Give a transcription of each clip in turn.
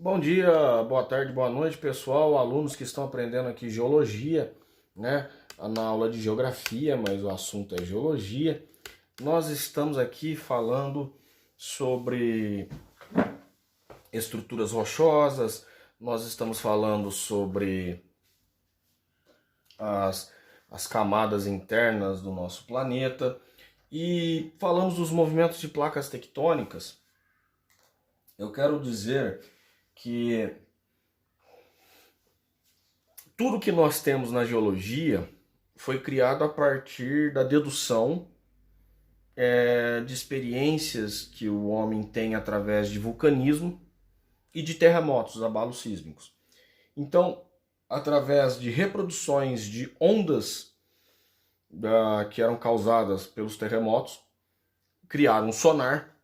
Bom dia, boa tarde, boa noite, pessoal, alunos que estão aprendendo aqui geologia, né? Na aula de geografia, mas o assunto é geologia. Nós estamos aqui falando sobre estruturas rochosas, nós estamos falando sobre as, as camadas internas do nosso planeta e falamos dos movimentos de placas tectônicas. Eu quero dizer que tudo que nós temos na geologia foi criado a partir da dedução de experiências que o homem tem através de vulcanismo e de terremotos, abalos sísmicos. Então, através de reproduções de ondas que eram causadas pelos terremotos, criaram um sonar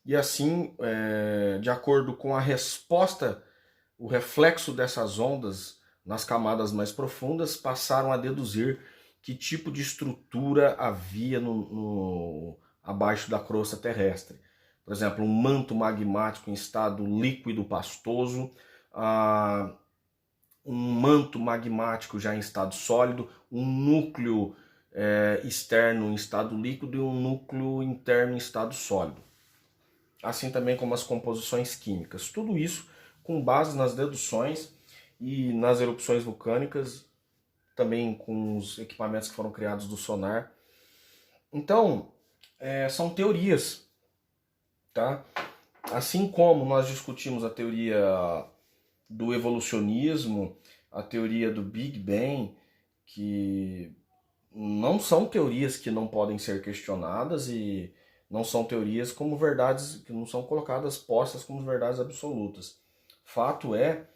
e assim, de acordo com a resposta, o reflexo dessas ondas nas camadas mais profundas, passaram a deduzir que tipo de estrutura havia abaixo da crosta terrestre. Por exemplo, um manto magmático em estado líquido pastoso, um manto magmático já em estado sólido, um núcleo externo em estado líquido e um núcleo interno em estado sólido. Assim também como as composições químicas. Tudo isso com base nas deduções e nas erupções vulcânicas, também com os equipamentos que foram criados do sonar. Então, são teorias, tá? Assim como nós discutimos a teoria do evolucionismo, a teoria do Big Bang, que não são teorias que não podem ser questionadas e não são teorias como verdades, que não são colocadas, postas como verdades absolutas. Fato é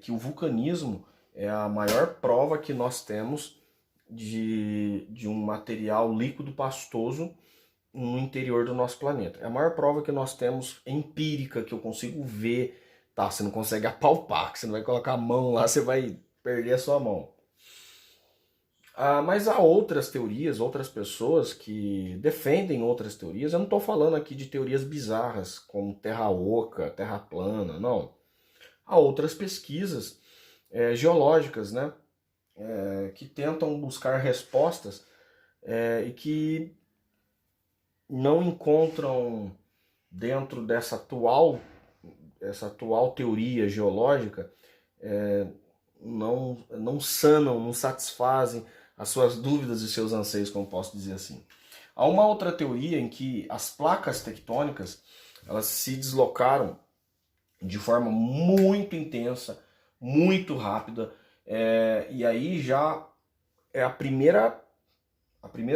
que o vulcanismo é a maior prova que nós temos de um material líquido pastoso no interior do nosso planeta. É a maior prova que nós temos empírica, que eu consigo ver. Tá, você não consegue apalpar, que você não vai colocar a mão lá, você vai perder a sua mão. Mas há outras teorias, outras pessoas que defendem outras teorias. Eu não estou falando aqui de teorias bizarras, como terra oca, terra plana, não. Há outras pesquisas geológicas, né, que tentam buscar respostas e que não encontram dentro essa atual teoria geológica, não sanam, não satisfazem as suas dúvidas e seus anseios, como posso dizer assim. Há uma outra teoria em que as placas tectônicas elas se deslocaram de forma muito intensa, muito rápida, e aí já é a primeira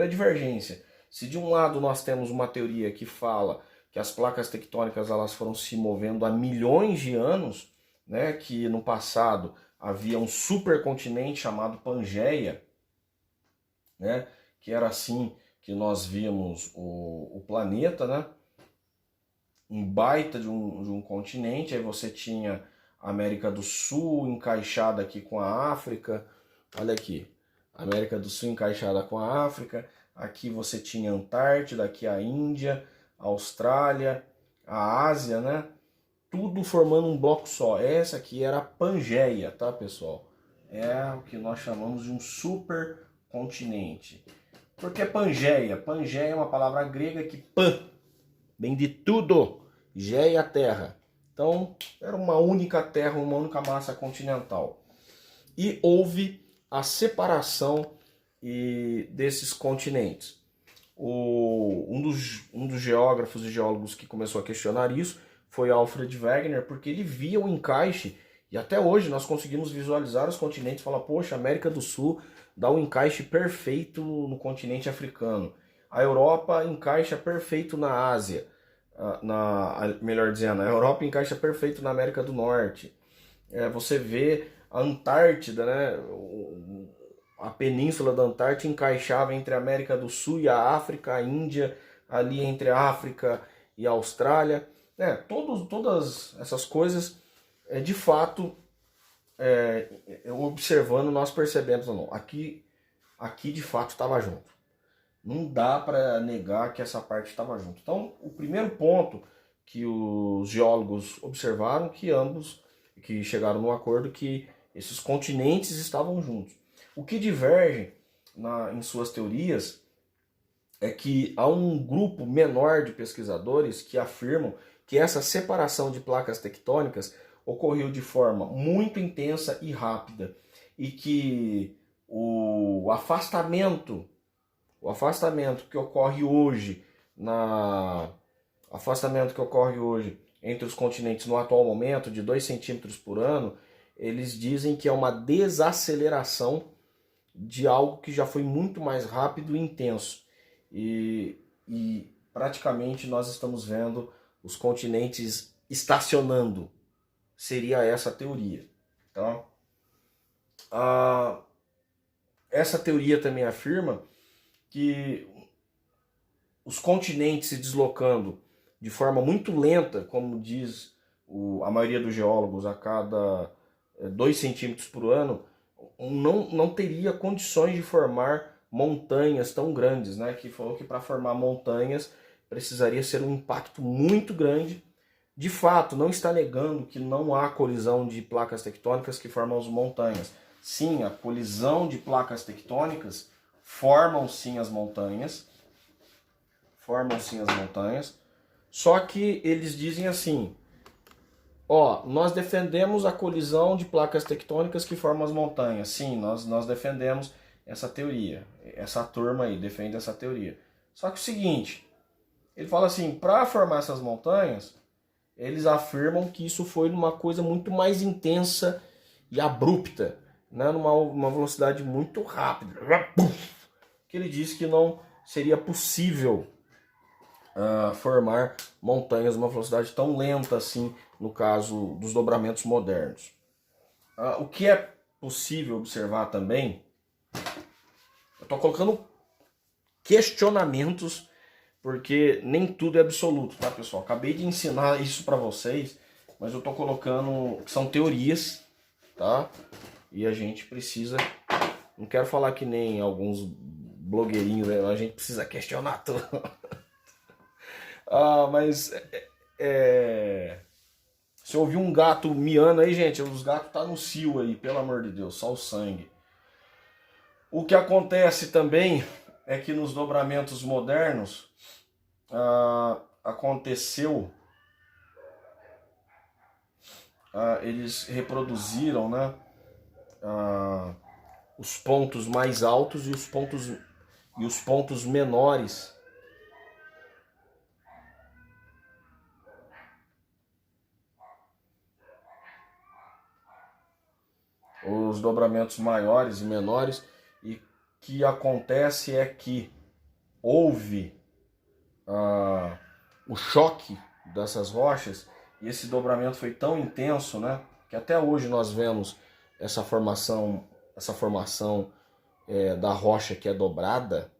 divergência. Se de um lado nós temos uma teoria que fala que as placas tectônicas elas foram se movendo há milhões de anos, né, que no passado havia um supercontinente chamado Pangeia, né, que era assim que nós víamos o planeta, né, um baita de um continente. Aí você tinha a América do Sul encaixada aqui com a África, olha aqui, América do Sul encaixada com a África, aqui você tinha a Antártida, aqui a Índia, a Austrália, a Ásia, né? Tudo formando um bloco só. Essa aqui era a Pangeia, tá, pessoal? É o que nós chamamos de um supercontinente. Por que Pangeia? Pangeia é uma palavra grega que pan vem de tudo, Geia a terra. Então, era uma única terra, uma única massa continental. E houve a separação desses continentes. Um dos geógrafos e geólogos que começou a questionar isso foi Alfred Wegener, porque ele via o encaixe, e até hoje nós conseguimos visualizar os continentes e falar, poxa, a América do Sul dá um encaixe perfeito no continente africano. A Europa encaixa perfeito na Ásia, melhor dizendo, a Europa encaixa perfeito na América do Norte. Você vê a Antártida, né? A península da Antártida encaixava entre a América do Sul e a África, a Índia ali entre a África e a Austrália. Todas essas coisas, de fato, observando, nós percebemos, não, aqui de fato estava junto. Não dá para negar que essa parte estava junto. Então, o primeiro ponto que os geólogos observaram que ambos que chegaram no acordo que esses continentes estavam juntos. O que diverge em suas teorias é que há um grupo menor de pesquisadores que afirmam que essa separação de placas tectônicas ocorreu de forma muito intensa e rápida e que o afastamento que ocorre hoje entre os continentes no atual momento de 2 centímetros por ano, eles dizem que é uma desaceleração de algo que já foi muito mais rápido e intenso. E praticamente nós estamos vendo os continentes estacionando. Seria essa a teoria. Tá? Essa teoria também afirma que os continentes se deslocando de forma muito lenta, como diz a maioria dos geólogos, a cada 2 centímetros por ano, não teria condições de formar montanhas tão grandes, né? Que falou que para formar montanhas precisaria ser um impacto muito grande. De fato, não está negando que não há colisão de placas tectônicas que formam as montanhas. Sim, a colisão de placas tectônicas formam sim as montanhas. Só que eles dizem assim: ó, nós defendemos a colisão de placas tectônicas que formam as montanhas. Sim, nós defendemos essa teoria. Essa turma aí defende essa teoria. Só que o seguinte, ele fala assim, para formar essas montanhas, eles afirmam que isso foi numa coisa muito mais intensa e abrupta, né? Numa velocidade muito rápida. Que ele diz que não seria possível formar montanhas numa velocidade tão lenta assim, no caso dos dobramentos modernos. O que é possível observar também, eu estou colocando questionamentos, porque nem tudo é absoluto, tá, pessoal? Acabei de ensinar isso para vocês, mas eu estou colocando que são teorias, tá? E a gente precisa, não quero falar que nem alguns blogueirinhos, né? A gente precisa questionar tudo. Mas se ouvir um gato miando aí, gente, os gatos tá no cio aí, pelo amor de Deus, só o sangue. O que acontece também é que nos dobramentos modernos aconteceu, eles reproduziram, né, os pontos mais altos e os pontos menores. Os dobramentos maiores e menores, e que acontece é que houve o choque dessas rochas, e esse dobramento foi tão intenso, né, que até hoje nós vemos essa formação da rocha que é dobrada,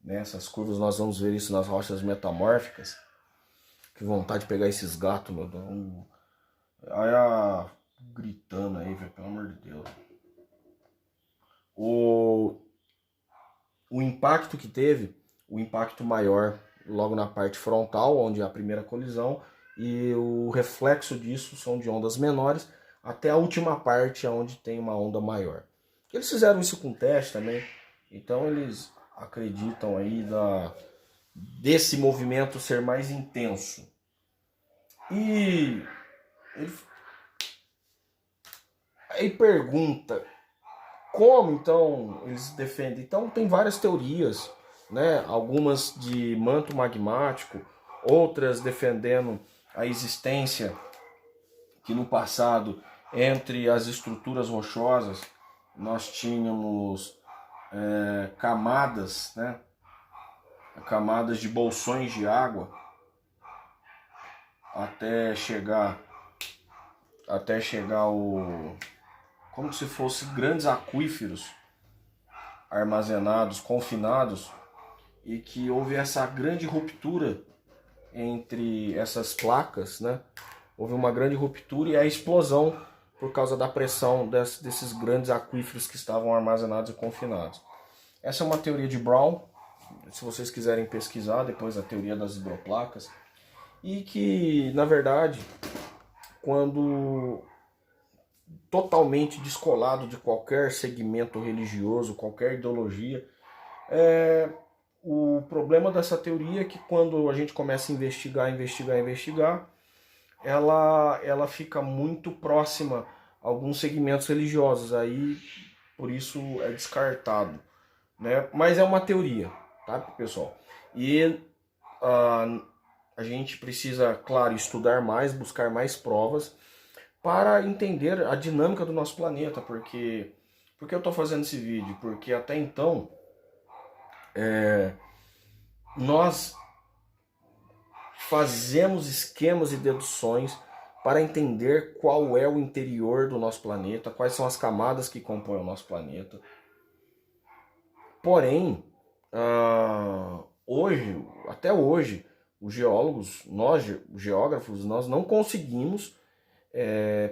né, essas curvas, nós vamos ver isso nas rochas metamórficas. Que vontade de pegar esses gatos, meu Deus. Gritando aí, velho, pelo amor de Deus. O impacto que teve, o impacto maior logo na parte frontal, onde é a primeira colisão, e o reflexo disso são de ondas menores, até a última parte, onde tem uma onda maior. Eles fizeram isso com teste também, então eles acreditam aí desse movimento ser mais intenso. E aí pergunta, como então eles defendem? Então tem várias teorias, né? Algumas de manto magmático, outras defendendo a existência que no passado, entre as estruturas rochosas, nós tínhamos camadas, né? Camadas de bolsões de água até chegar como se fossem grandes aquíferos armazenados, confinados, e que houve essa grande ruptura entre essas placas, né? Houve uma grande ruptura e a explosão por causa da pressão desses grandes aquíferos que estavam armazenados e confinados. Essa é uma teoria de Brown, se vocês quiserem pesquisar depois a teoria das hidroplacas, e que, na verdade, quando totalmente descolado de qualquer segmento religioso, qualquer ideologia. O problema dessa teoria é que quando a gente começa a investigar, ela fica muito próxima a alguns segmentos religiosos, aí por isso é descartado, né? Mas é uma teoria, tá, pessoal? E a gente precisa, claro, estudar mais, buscar mais provas para entender a dinâmica do nosso planeta, porque eu estou fazendo esse vídeo? Porque até então nós fazemos esquemas e deduções para entender qual é o interior do nosso planeta, quais são as camadas que compõem o nosso planeta. Porém, até hoje, os geólogos, nós geógrafos, nós não conseguimos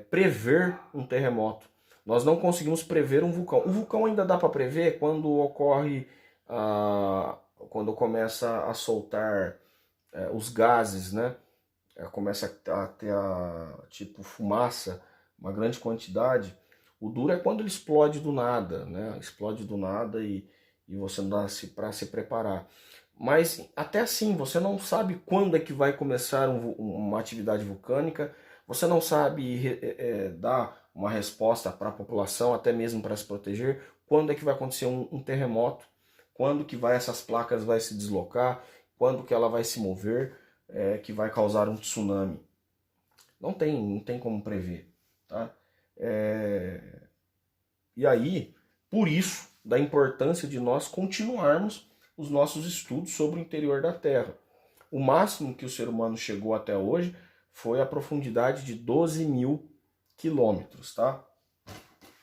prever um terremoto. Nós não conseguimos prever um vulcão. O vulcão ainda dá para prever quando ocorre, quando começa a soltar os gases, né? Começa a ter tipo fumaça, uma grande quantidade. O duro é quando ele explode do nada, né? Explode do nada e você não dá para se preparar. Mas até assim, você não sabe quando é que vai começar uma atividade vulcânica, você não sabe dar uma resposta para a população, até mesmo para se proteger, quando é que vai acontecer um terremoto, quando que essas placas vai se deslocar, quando que ela vai se mover, que vai causar um tsunami. Não tem como prever, tá? E aí, por isso, da importância de nós continuarmos os nossos estudos sobre o interior da Terra. O máximo que o ser humano chegou até hoje foi a profundidade de 12 mil quilômetros, tá?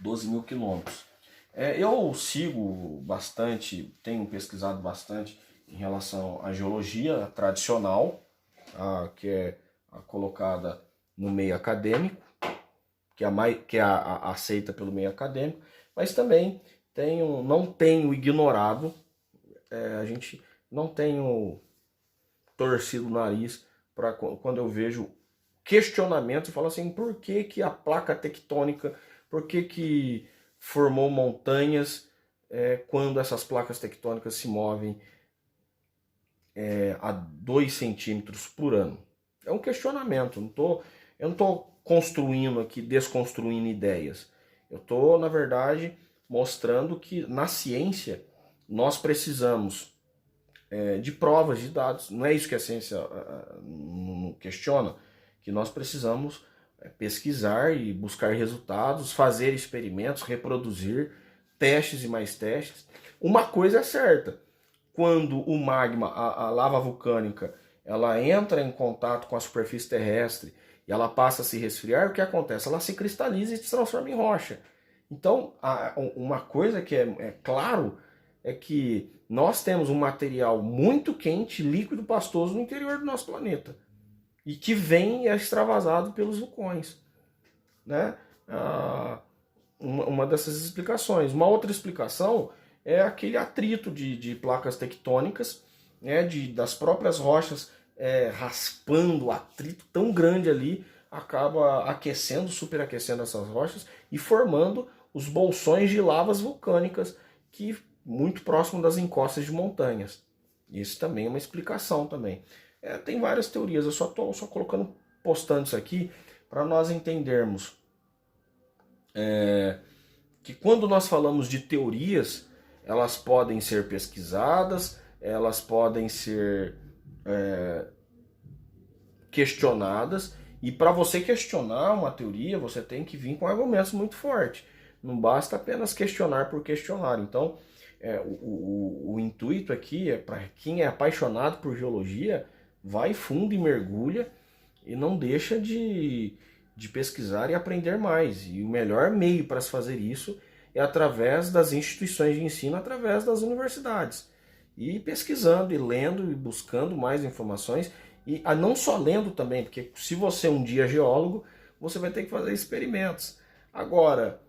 12 mil quilômetros. Eu sigo bastante, tenho pesquisado bastante em relação à geologia tradicional, que é colocada no meio acadêmico, que é aceita pelo meio acadêmico, mas também não tenho ignorado, a gente não tenho torcido o nariz para quando eu vejo questionamentos e falo assim, por que que a placa tectônica, por que formou montanhas quando essas placas tectônicas se movem a 2 centímetros por ano? É um questionamento, eu não estou construindo aqui, desconstruindo ideias. Eu estou, na verdade, mostrando que na ciência nós precisamos de provas, de dados. Não é isso que a ciência não questiona, que nós precisamos pesquisar e buscar resultados, fazer experimentos, reproduzir, testes e mais testes. Uma coisa é certa, quando o magma, a lava vulcânica, ela entra em contato com a superfície terrestre e ela passa a se resfriar, o que acontece? Ela se cristaliza e se transforma em rocha. Então, uma coisa que é claro é que nós temos um material muito quente, líquido, pastoso no interior do nosso planeta e que vem e é extravasado pelos vulcões, né? Uma dessas explicações. Uma outra explicação é aquele atrito de placas tectônicas, né, das próprias rochas raspando, o atrito tão grande ali acaba aquecendo, superaquecendo essas rochas e formando os bolsões de lavas vulcânicas que muito próximo das encostas de montanhas. Isso também é uma explicação também. Tem várias teorias, eu só estou colocando, postando isso aqui para nós entendermos que quando nós falamos de teorias, elas podem ser pesquisadas, elas podem ser questionadas, e para você questionar uma teoria, você tem que vir com argumentos muito fortes. Não basta apenas questionar por questionar. Então, o intuito aqui é para quem é apaixonado por geologia, vai fundo e mergulha e não deixa de pesquisar e aprender mais. E o melhor meio para se fazer isso é através das instituições de ensino, através das universidades. E pesquisando, e lendo, e buscando mais informações. E não só lendo também, porque se você um dia é geólogo, você vai ter que fazer experimentos. Agora,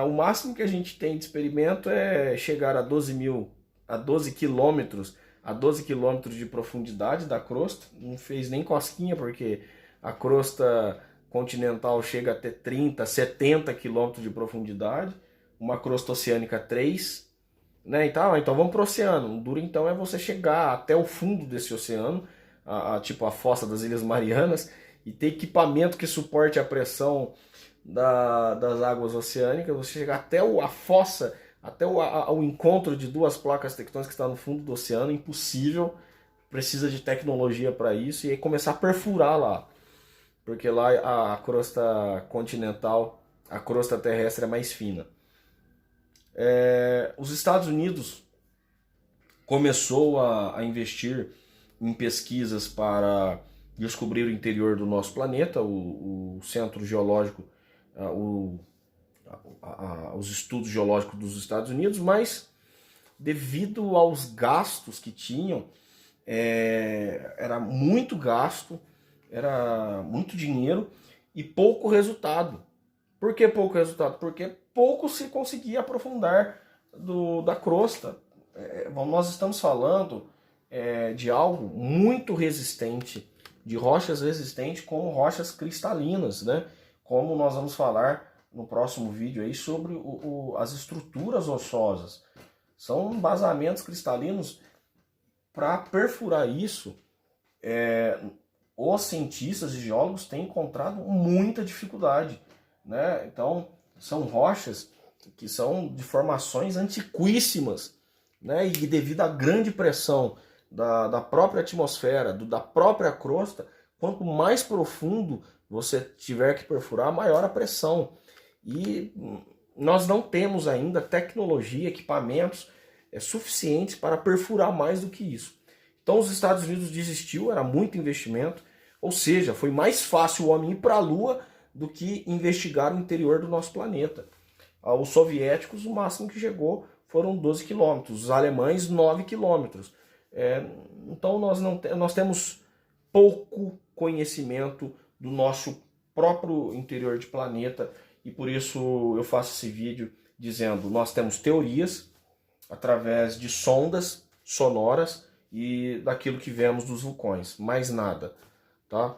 o máximo que a gente tem de experimento é chegar a 12 quilômetros, a 12 quilômetros de profundidade da crosta. Não fez nem cosquinha, porque a crosta continental chega até 30, 70 quilômetros de profundidade, uma crosta oceânica 3, né? Então vamos para o oceano. O duro então é você chegar até o fundo desse oceano, tipo a fossa das Ilhas Marianas, e ter equipamento que suporte a pressão das águas oceânicas, você chegar até a fossa, até o encontro de duas placas tectônicas que estão no fundo do oceano, impossível, precisa de tecnologia para isso, e aí começar a perfurar lá, porque lá a crosta continental, a crosta terrestre é mais fina. Os Estados Unidos começou a investir em pesquisas para descobrir o interior do nosso planeta, o Centro Geológico, os estudos geológicos dos Estados Unidos, mas devido aos gastos que tinham, era muito gasto, era muito dinheiro e pouco resultado. Por que pouco resultado? Porque pouco se conseguia aprofundar da crosta. Nós estamos falando de algo muito resistente, de rochas resistentes como rochas cristalinas, né? Como nós vamos falar no próximo vídeo aí sobre as estruturas rochosas. São vazamentos cristalinos. Para perfurar isso, os cientistas e geólogos têm encontrado muita dificuldade, né? Então, são rochas que são de formações antiquíssimas, né? E devido à grande pressão da própria atmosfera, da própria crosta, quanto mais profundo você tiver que perfurar, maior a pressão. E nós não temos ainda tecnologia, equipamentos suficientes para perfurar mais do que isso. Então os Estados Unidos desistiu, era muito investimento, ou seja, foi mais fácil o homem ir para a Lua do que investigar o interior do nosso planeta. Os soviéticos, o máximo que chegou foram 12 quilômetros, os alemães 9 quilômetros. Então nós temos pouco conhecimento do nosso próprio interior de planeta, e por isso eu faço esse vídeo dizendo, nós temos teorias através de sondas sonoras e daquilo que vemos dos vulcões, mais nada, tá?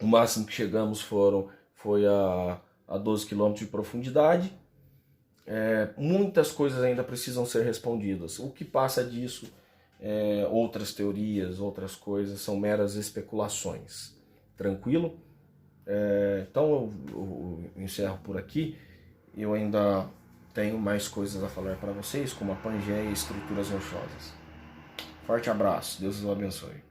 O máximo que chegamos foi a 12 km de profundidade. Muitas coisas ainda precisam ser respondidas. O que passa disso, outras teorias, outras coisas, são meras especulações. Tranquilo? Então eu encerro por aqui. Eu ainda tenho mais coisas a falar para vocês, como a Pangeia e estruturas rochosas. Forte abraço, Deus os abençoe.